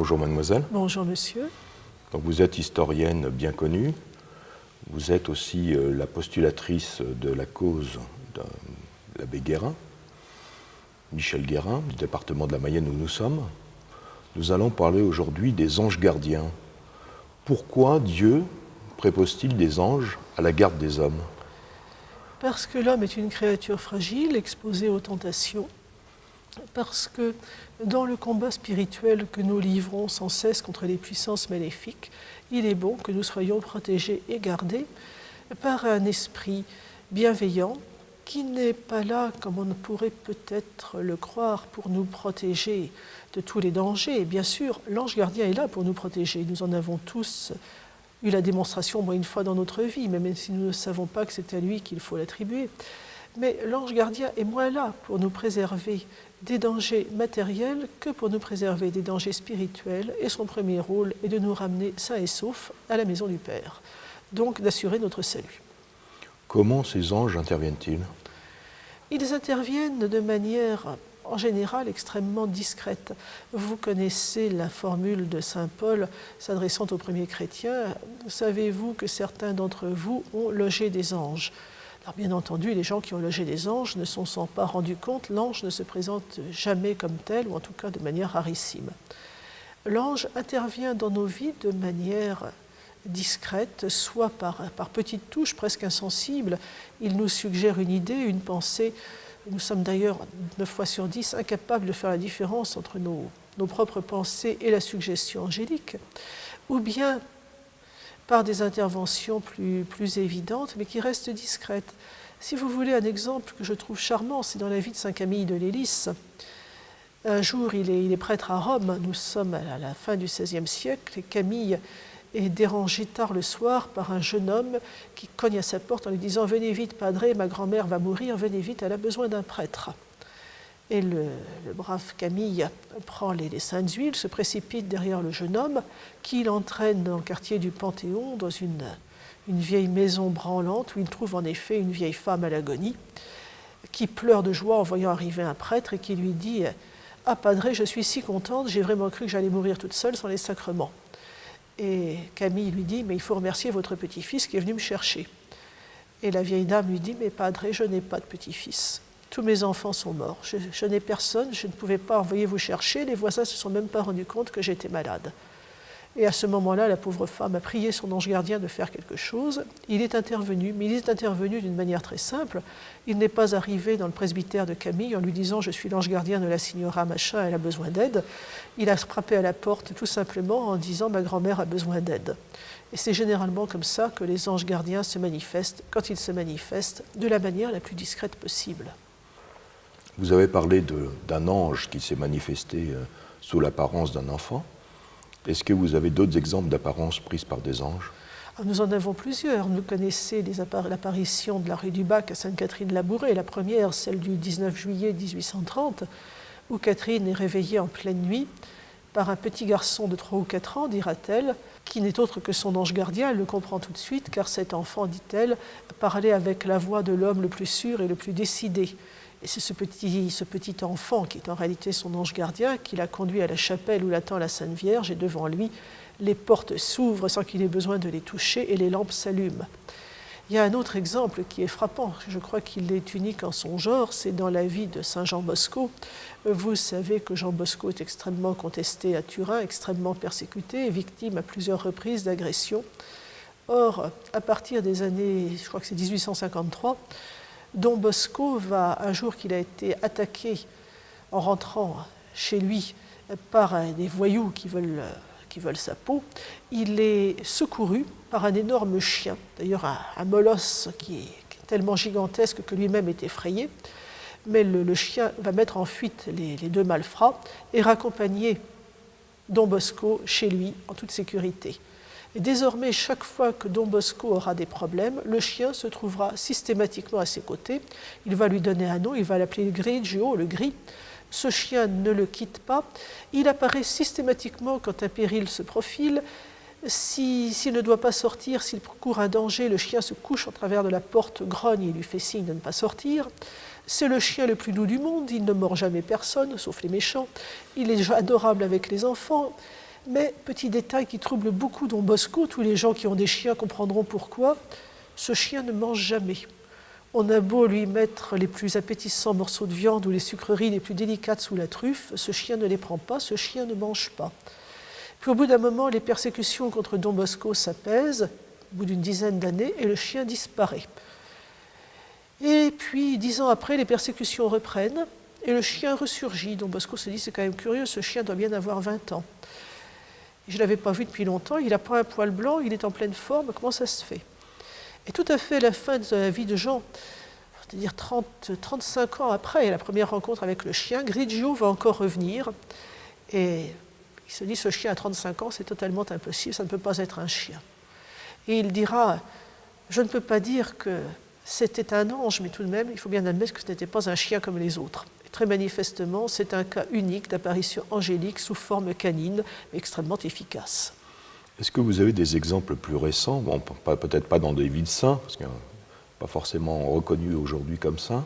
Bonjour mademoiselle. Bonjour monsieur. Donc, vous êtes historienne bien connue. Vous êtes aussi la postulatrice de la cause de l'abbé Guérin, Michel Guérin, du département de la Mayenne où nous sommes. Nous allons parler aujourd'hui des anges gardiens. Pourquoi Dieu prépose-t-il des anges à la garde des hommes? Parce que l'homme est une créature fragile, exposée aux tentations. Parce que dans le combat spirituel que nous livrons sans cesse contre les puissances maléfiques, il est bon que nous soyons protégés et gardés par un esprit bienveillant qui n'est pas là, comme on pourrait peut-être le croire, pour nous protéger de tous les dangers. Et bien sûr, l'ange gardien est là pour nous protéger. Nous en avons tous eu la démonstration, moins une fois dans notre vie, même si nous ne savons pas que c'est à lui qu'il faut l'attribuer. Mais l'ange gardien est moins là pour nous préserver des dangers matériels que pour nous préserver des dangers spirituels, et son premier rôle est de nous ramener sains et saufs à la maison du Père, donc d'assurer notre salut. Comment ces anges interviennent-ils? Ils interviennent de manière en général extrêmement discrète. Vous connaissez la formule de saint Paul s'adressant aux premiers chrétiens. Savez-vous que certains d'entre vous ont logé des anges? Alors bien entendu, les gens qui ont logé des anges ne s'en sont pas rendus compte. L'ange ne se présente jamais comme tel, ou en tout cas de manière rarissime. L'ange intervient dans nos vies de manière discrète, soit par petites touches presque insensibles. Il nous suggère une idée, une pensée. Nous sommes d'ailleurs 9 fois sur 10 incapables de faire la différence entre nos propres pensées et la suggestion angélique. Ou bien par des interventions plus évidentes, mais qui restent discrètes. Si vous voulez un exemple que je trouve charmant, c'est dans la vie de saint Camille de Lélis. Un jour, il est prêtre à Rome, nous sommes à la fin du XVIe siècle, et Camille est dérangé tard le soir par un jeune homme qui cogne à sa porte en lui disant « Venez vite, padre, ma grand-mère va mourir, venez vite, elle a besoin d'un prêtre ». Et le brave Camille prend les saintes huiles, se précipite derrière le jeune homme, qui l'entraîne dans le quartier du Panthéon, dans une vieille maison branlante, où il trouve en effet une vieille femme à l'agonie, qui pleure de joie en voyant arriver un prêtre et qui lui dit « Ah, padre, je suis si contente, j'ai vraiment cru que j'allais mourir toute seule sans les sacrements. » Et Camille lui dit « Mais il faut remercier votre petit-fils qui est venu me chercher. » Et la vieille dame lui dit « Mais padre, je n'ai pas de petit-fils. Tous mes enfants sont morts. Je n'ai personne, je ne pouvais pas envoyer vous chercher. Les voisins ne se sont même pas rendus compte que j'étais malade. » Et à ce moment-là, la pauvre femme a prié son ange gardien de faire quelque chose. Il est intervenu, mais il est intervenu d'une manière très simple. Il n'est pas arrivé dans le presbytère de Camille en lui disant « Je suis l'ange gardien de la signora machin, elle a besoin d'aide ». Il a frappé à la porte tout simplement en disant « Ma grand-mère a besoin d'aide ». Et c'est généralement comme ça que les anges gardiens se manifestent, quand ils se manifestent, de la manière la plus discrète possible. Vous avez parlé d'un ange qui s'est manifesté sous l'apparence d'un enfant. Est-ce que vous avez d'autres exemples d'apparences prises par des anges? Nous en avons plusieurs. Vous connaissez l'apparition de la rue du Bac à Sainte-Catherine-Labouré. La première, celle du 19 juillet 1830, où Catherine est réveillée en pleine nuit par un petit garçon de 3 ou 4 ans, dira-t-elle, qui n'est autre que son ange gardien. Elle le comprend tout de suite, car cet enfant, dit-elle, parlait avec la voix de l'homme le plus sûr et le plus décidé. Et c'est ce petit enfant qui est en réalité son ange gardien qui l'a conduit à la chapelle où l'attend la Sainte Vierge, et devant lui, les portes s'ouvrent sans qu'il ait besoin de les toucher et les lampes s'allument. Il y a un autre exemple qui est frappant, je crois qu'il est unique en son genre, c'est dans la vie de saint Jean Bosco. Vous savez que Jean Bosco est extrêmement contesté à Turin, extrêmement persécuté, victime à plusieurs reprises d'agressions. Or, à partir des années, je crois que c'est 1853, Don Bosco va, un jour qu'il a été attaqué en rentrant chez lui par des voyous qui veulent sa peau, il est secouru par un énorme chien, d'ailleurs un molosse qui est tellement gigantesque que lui-même est effrayé, mais le chien va mettre en fuite les deux malfrats et raccompagner Don Bosco chez lui en toute sécurité. Et désormais, chaque fois que Don Bosco aura des problèmes, le chien se trouvera systématiquement à ses côtés. Il va lui donner un nom, il va l'appeler Grigio, le gris. Ce chien ne le quitte pas. Il apparaît systématiquement quand un péril se profile. S'il ne doit pas sortir, s'il court un danger, le chien se couche en travers de la porte, grogne et lui fait signe de ne pas sortir. C'est le chien le plus doux du monde, il ne mord jamais personne, sauf les méchants. Il est adorable avec les enfants. Mais, petit détail qui trouble beaucoup Don Bosco, tous les gens qui ont des chiens comprendront pourquoi, ce chien ne mange jamais. On a beau lui mettre les plus appétissants morceaux de viande ou les sucreries les plus délicates sous la truffe, ce chien ne les prend pas, ce chien ne mange pas. Puis au bout d'un moment, les persécutions contre Don Bosco s'apaisent, au bout d'une dizaine d'années, et le chien disparaît. Et puis, 10 ans après, les persécutions reprennent, et le chien ressurgit. Don Bosco se dit, c'est quand même curieux, ce chien doit bien avoir 20 ans. Je ne l'avais pas vu depuis longtemps, il n'a pas un poil blanc, il est en pleine forme, comment ça se fait? Et tout à fait à la fin de la vie de Jean, c'est-à-dire 35 ans après la première rencontre avec le chien, Grigio va encore revenir. Et il se dit, ce chien à 35 ans, c'est totalement impossible, ça ne peut pas être un chien. Et il dira, je ne peux pas dire que c'était un ange, mais tout de même, il faut bien admettre que ce n'était pas un chien comme les autres. Et très manifestement, c'est un cas unique d'apparition angélique sous forme canine, mais extrêmement efficace. Est-ce que vous avez des exemples plus récents, bon, peut-être pas dans des villes saints, parce qu'il n'y a pas forcément reconnu aujourd'hui comme ça,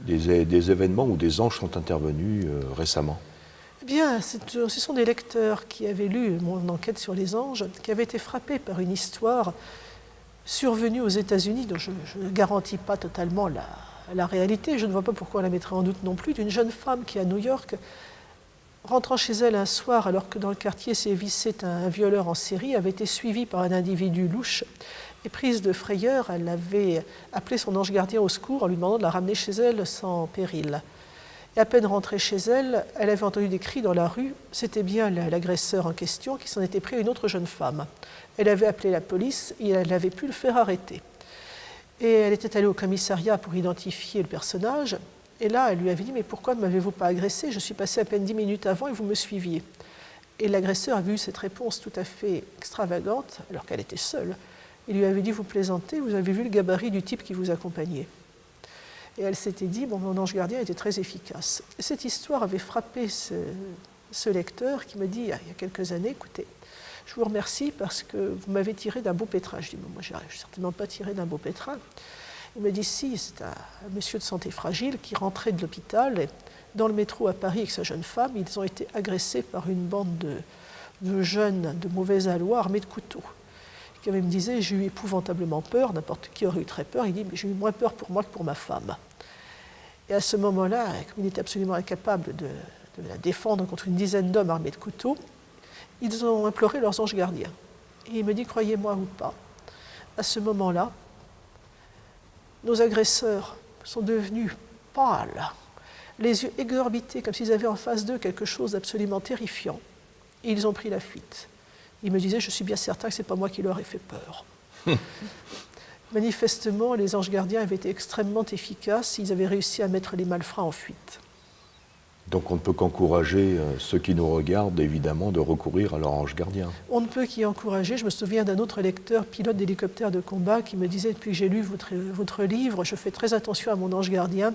des événements où des anges sont intervenus récemment? Eh bien, ce sont des lecteurs qui avaient lu mon enquête sur les anges, qui avaient été frappés par une histoire survenue aux États-Unis, dont je ne garantis pas totalement la réalité, je ne vois pas pourquoi on la mettrait en doute non plus, d'une jeune femme qui, à New York, rentrant chez elle un soir, alors que dans le quartier sévissait un violeur en série, avait été suivie par un individu louche. Et prise de frayeur, elle avait appelé son ange gardien au secours en lui demandant de la ramener chez elle sans péril. Et à peine rentrée chez elle, elle avait entendu des cris dans la rue. C'était bien l'agresseur en question qui s'en était pris à une autre jeune femme. Elle avait appelé la police et elle avait pu le faire arrêter. Et elle était allée au commissariat pour identifier le personnage. Et là, elle lui avait dit, mais pourquoi ne m'avez-vous pas agressé? Je suis passée à peine 10 minutes avant et vous me suiviez. Et l'agresseur a vu cette réponse tout à fait extravagante, alors qu'elle était seule. Il lui avait dit, vous plaisantez, vous avez vu le gabarit du type qui vous accompagnait. Et elle s'était dit, bon, mon ange gardien était très efficace. Et cette histoire avait frappé ce lecteur qui me dit, il y a quelques années, écoutez, je vous remercie parce que vous m'avez tiré d'un beau pétrin. Je dis, moi, je n'ai certainement pas tiré d'un beau pétrin. Il me dit, si, c'est un monsieur de santé fragile qui rentrait de l'hôpital. Et dans le métro à Paris avec sa jeune femme, ils ont été agressés par une bande de jeunes de mauvais aloi armés de couteaux. Qui me disait, j'ai eu épouvantablement peur, n'importe qui aurait eu très peur. Il dit, mais j'ai eu moins peur pour moi que pour ma femme. Et à ce moment-là, comme il était absolument incapable de la défendre contre une dizaine d'hommes armés de couteaux, ils ont imploré leurs anges gardiens. Et il me dit, croyez-moi ou pas, à ce moment-là, nos agresseurs sont devenus pâles, les yeux égorbités, comme s'ils avaient en face d'eux quelque chose d'absolument terrifiant. Et ils ont pris la fuite. Il me disait, je suis bien certain que ce n'est pas moi qui leur ai fait peur. Manifestement, les anges gardiens avaient été extrêmement efficaces. Ils avaient réussi à mettre les malfrats en fuite. Donc on ne peut qu'encourager ceux qui nous regardent, évidemment, de recourir à leur ange gardien. On ne peut qu'y encourager. Je me souviens d'un autre lecteur, pilote d'hélicoptère de combat, qui me disait, depuis que j'ai lu votre livre, je fais très attention à mon ange gardien.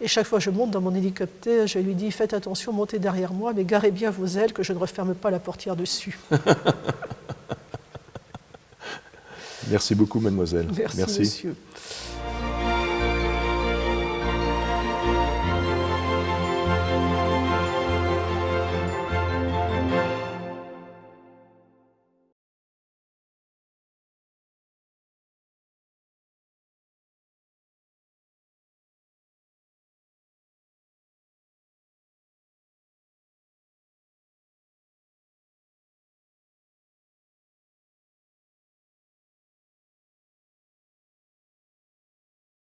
Et chaque fois que je monte dans mon hélicoptère, je lui dis, faites attention, montez derrière moi, mais garez bien vos ailes, que je ne referme pas la portière dessus. Merci beaucoup, mademoiselle. Merci, monsieur.